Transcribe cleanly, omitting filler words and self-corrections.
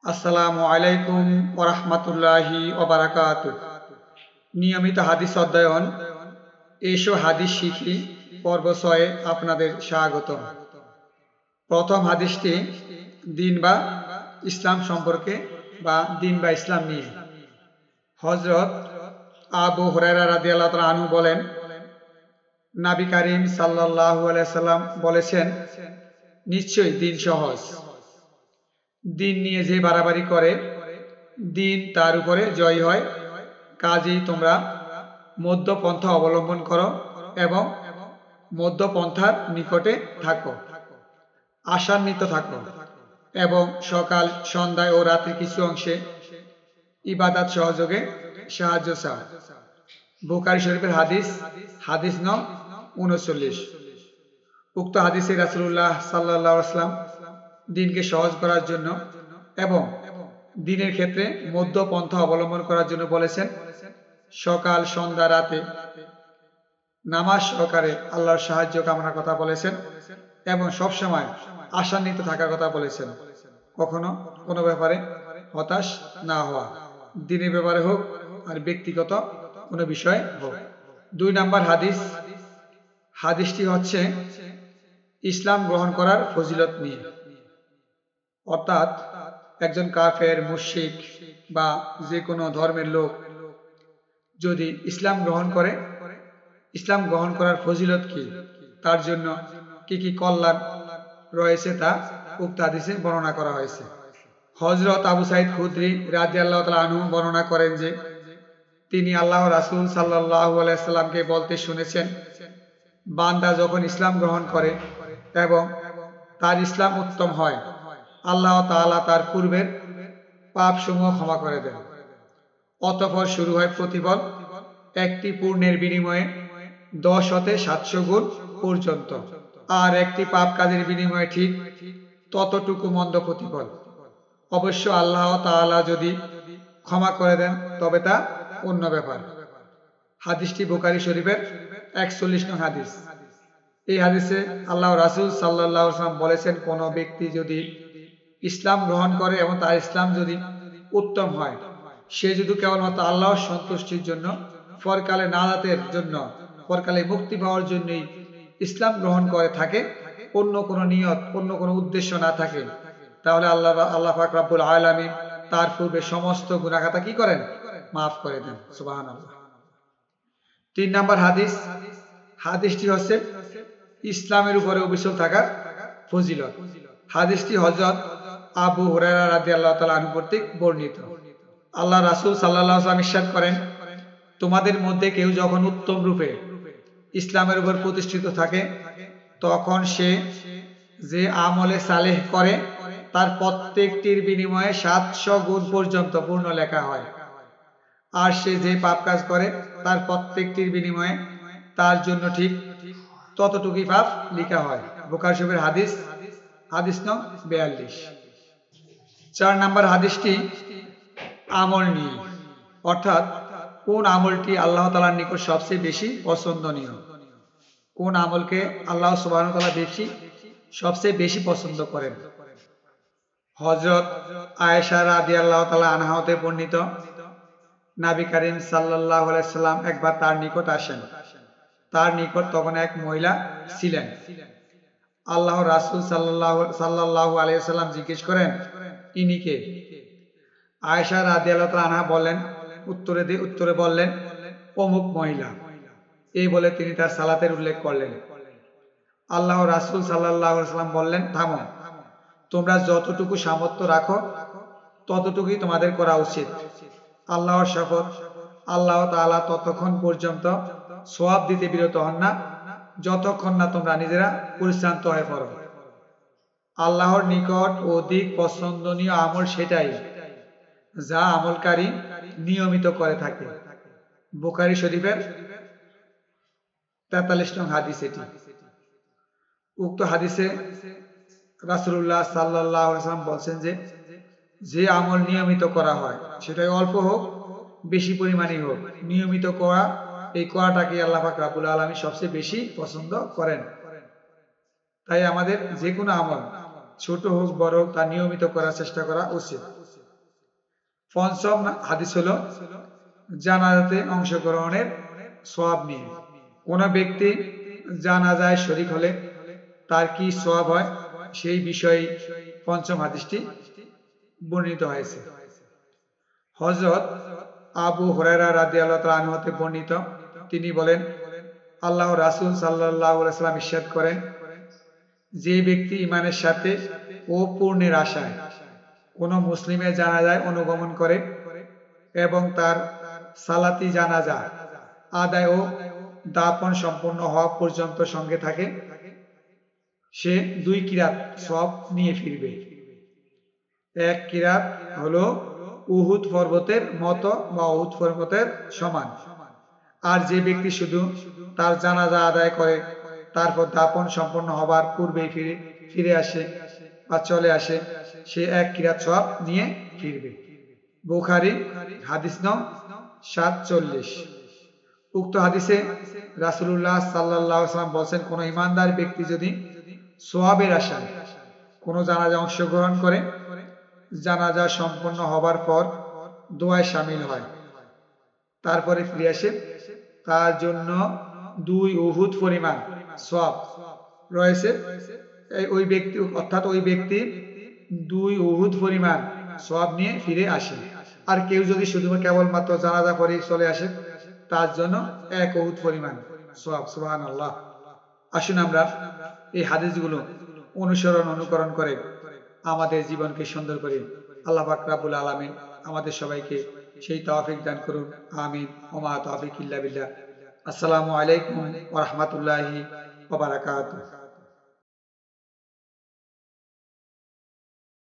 আসসালামু আলাইকুম ওরহমতুল্লাহি ওবারাকাতুহ। নিয়মিত হাদিস অধ্যয়ন, এসো হাদিস শিখি পর্ব ৬ আপনাদের স্বাগতম। প্রথম হাদিসটি দিন বা ইসলাম সম্পর্কে বা দিন বা ইসলাম নিয়ে। হযরত আবু হুরায়রা রাদিয়াল্লাহু তাআলা আনহু বলেন, নবী করিম সাল্লাল্লাহু আলাইহি সাল্লাম বলেছেন, নিশ্চয়ই দিন সহজ। দিন নিয়ে যে বাড়াবাড়ি করে দিন তার উপরে জয় হয়। কাজেই তোমরা মধ্যপন্থা অবলম্বন করো এবং মধ্যপন্থার নিকটে থাকো, আশান্বিত থাকো এবং সকাল সন্ধ্যায় ও রাত্রি কিছু অংশে ইবাদত সহযোগে সাহায্য চাও। বুখারী শরীফের হাদিস, হাদিস নং ৩৯। উক্ত হাদিসে রাসূলুল্লাহ সাল্লাল্লাহু আলাইহি ওয়াসাল্লাম দিনকে সহজ করার জন্য এবং দিনের ক্ষেত্রে মধ্যপন্থা অবলম্বন করার জন্য বলেছেন। সকাল সন্ধ্যা রাতে নামাজ সহকারে আল্লাহর সাহায্য কামনার কথা বলেছেন এবং সবসময় আশান্বিত থাকার কথা বলেছেন। কখনো কোনো ব্যাপারে হতাশ না হওয়া, দিনের ব্যাপারে হোক আর ব্যক্তিগত কোনো বিষয় হোক। ২ নাম্বার হাদিস, হাদিসটি হচ্ছে ইসলাম গ্রহণ করার ফজিলত নিয়ে। অর্থাৎ একজন কাফের, মুশরিক বা যে কোনো ধর্মের লোক যদি ইসলাম গ্রহণ করে, ইসলাম গ্রহণ করার ফজিলত কি, তার জন্য কি কি কল্যাণ রয়েছে তা উক্ত হাদিসে বর্ণনা করা হয়েছে। হযরত আবু সাঈদ খুদরি রাদিয়াল্লাহু তাআলা আনহু বর্ণনা করেন যে তিনি আল্লাহ রাসূল সাল্লাল্লাহু আলাইহি সাল্লামকে বলতে শুনেছেন, বান্দা যখন ইসলাম গ্রহণ করে এবং তার ইসলাম উত্তম হয়, আল্লাহ তাআলা তার পূর্বের পাপসমূহ ক্ষমা করে দেন। অতঃপর শুরু হয় প্রতিফল, একটি পূর্ণের বিনিময়ে ১০ হতে ৭০০ গুণ পর্যন্ত, আর একটি পাপ কাজের বিনিময়ে ঠিক ততটুকু মন্দ প্রতিফল। অবশ্য আল্লাহ তাআলা যদি ক্ষমা করে দেন তবে তা অন্য ব্যাপার। হাদিসটি বুখারী শরীফের ৪১ নং হাদিস। এই হাদিসে আল্লাহ রাসূল সাল্লাল্লাহু আলাইহি ওয়াসাল্লাম বলেছেন, কোনো ব্যক্তি যদি ইসলাম গ্রহণ করে এবং তার ইসলাম যদি উত্তম হয়, সে যদি কেবলমাত্র আল্লাহর সন্তুষ্টির জন্য, পরকালে নাজাতের জন্য, পরকালে মুক্তি পাওয়ার জন্যই ইসলাম গ্রহণ করে থাকে, অন্য কোনো নিয়ত, অন্য কোনো উদ্দেশ্য না থাকে, তাহলে আল্লাহ পাক রব্বুল আলামিন তার পূর্বে সমস্ত গুনাহ খাতা কি করেন? মাফ করে দেন। সুবহানাল্লাহ। ৩ নাম্বার হাদিস, হাদিসটি হচ্ছে ইসলামের উপরে অবিচল থাকার ফজিলত। হাদিসটি হযরত আবু হুরায়রা রাদিয়াল্লাহু তাআলা আনহু কর্তৃক বর্ণিত। আল্লাহ রাসূল সাল্লাল্লাহু আলাইহি ওয়াসাল্লাম ইরশাদ করেন, তোমাদের মধ্যে কেউ যখন উত্তম রূপে ইসলামের উপর প্রতিষ্ঠিত থাকে, তখন সে যে আমলে সালেহ করে তার প্রত্যেকটির বিনিময়ে ৭০০ গুণ পর্যন্ত পূর্ণ লেখা হয়, আর সে যে পাপ কাজ করে তার প্রত্যেকটির বিনিময়ে তার জন্য ঠিক ততটুকুই পাপ লেখা হয়। বুখারী শরীফের হাদিস, হাদিস নং ৪২। ৪ নাম্বার হাদিসটি আমল নিয়ে, অর্থাৎ কোন আমলটি আল্লাহ তাআলার নিকট সবচেয়ে বেশি পছন্দনীয়, কোন আমলকে আল্লাহ সুবহানাহু ওয়া তাআলা সবচেয়ে বেশি পছন্দ করেন। হযরত আয়েশা রাদিয়াল্লাহু তাআলা আনহা হতে বর্ণিত, নবী করিম সাল্লাল্লাহু আলাইহি সাল্লাম একবার তার নিকট আসেন। তার নিকট তখন এক মহিলা ছিলেন। আল্লাহ রাসূল সাল্লাল্লাহু আলাইহি সাল্লাম জিজ্ঞেস করেন, ইনি কে? আয়েশা রাদিয়াল্লাহু তাআলা আনহা বললেন, উত্তরে বললেন, অমুক মহিলা। এই বলে তিনি তার সালাতের উল্লেখ করলেন। আল্লাহ রাসূল সাল্লাল্লাহু আলাইহি সাল্লাম বললেন, থামো, তোমরা যতটুকু সামর্থ্য রাখো ততটুকুই তোমাদের করা উচিত। আল্লাহর শপথ, আল্লাহ তাআলা ততক্ষণ পর্যন্ত সওয়াব দিতে বিরত হন না যতক্ষণ না তোমরা নিজেরা পরিশ্রান্ত হয়ে পড়ো। আল্লাহর নিকট অধিক পছন্দনীয় আমল সেটাই যা আমলকারী নিয়মিত করে থাকে। বুখারী শরীফের ৪৩ নং হাদিস এটি। উক্ত হাদিসে রাসূলুল্লাহ সাল্লাল্লাহু আলাইহি ওয়াসাল্লাম বলছেন যে, যে আমল নিয়মিত করা হয়, সেটাই অল্প হোক বেশি পরিমাণেই হোক, নিয়মিত করা, এই করাটাকে আল্লাহ পাক রব্বুল আলামিন সবচেয়ে বেশি পছন্দ করেন। তাই আমাদের যে কোনো আমল ছোট হোক বড় হোক তা নিয়মিত করার চেষ্টা করা উচিত। পঞ্চম হাদিস হলো জানাজাতে অংশগ্রহণের সওয়াব নিয়ে। কোন ব্যক্তি জানাজায় শরীক হলে তার কি সওয়াব হয় সেই বিষয়ে পঞ্চম হাদিসটি বর্ণিত হয়েছে। হযরত আবু হুরায়রা রাদিয়াল্লাহু তাআলা আনহু হতে বর্ণিত, তিনি বলেন, আল্লাহর রাসূল সাল্লাল্লাহু আলাইহি ওয়াসাল্লাম ইরশাদ করেন, যে ব্যক্তি ঈমানের সাথে ও পূর্ণের আশায় কোন মুসলিমের জানাজায় অনুগমন করে এবং তার সালাতি জানাজা আদায় ও দাফন সম্পূর্ণ হওয়া পর্যন্ত সঙ্গে থাকে, সে 2 কিরাত সওয়াব নিয়ে ফিরবে। এক কিরাত হলো উহুদ পর্বতের মতো বা উহুদ পর্বতের সমান। আর যে ব্যক্তি শুধু তার জানাজা আদায় করে তারপর দাফন সম্পন্ন হবার পূর্বেই ফিরে আসে বা চলে আসে, সে 1 কিরাত সওয়াব নিয়ে ফিরবে। বুখারী হাদিস নং 740। উক্ত হাদিসে রাসূলুল্লাহ সাল্লাল্লাহু আলাইহি ওয়াসাল্লাম বলেন, কোন ঈমানদার ব্যক্তি যদি সওয়াবের আশায় কোন জানাজায় অংশগ্রহণ করে, জানাজা সম্পন্ন হবার পর দোয়ায় শামিল হয়, তারপরে ফিরে আসে, তার জন্য 2 উহুদ পরিমাণ সওয়াব রয়েছে। ওই ব্যক্তি অর্থাৎ ওই ব্যক্তি 2 উহুদ পরিমাণ সওয়াব নিয়ে ফিরে আসে। আর কেউ যদি শুধু কেবলমাত্র জানাজা পড়ে চলে আসে, তার জন্য 1 উহুদ পরিমাণ সওয়াব। সুবহানাল্লাহ। আসুন আমরা এই হাদিসগুলো অনুকরণ করে আমাদের জীবনকে সুন্দর করে আল্লাহ পাক রব্বুল আলামিন আমাদের সবাইকে সেই তৌফিক দান করুন। আমিন। ওমা তৌফিক ইল্লা বিল্লাহ। আসসালামু আলাইকুম ওয়া রাহমাতুল্লাহি ওয়া বারাকাতুহু।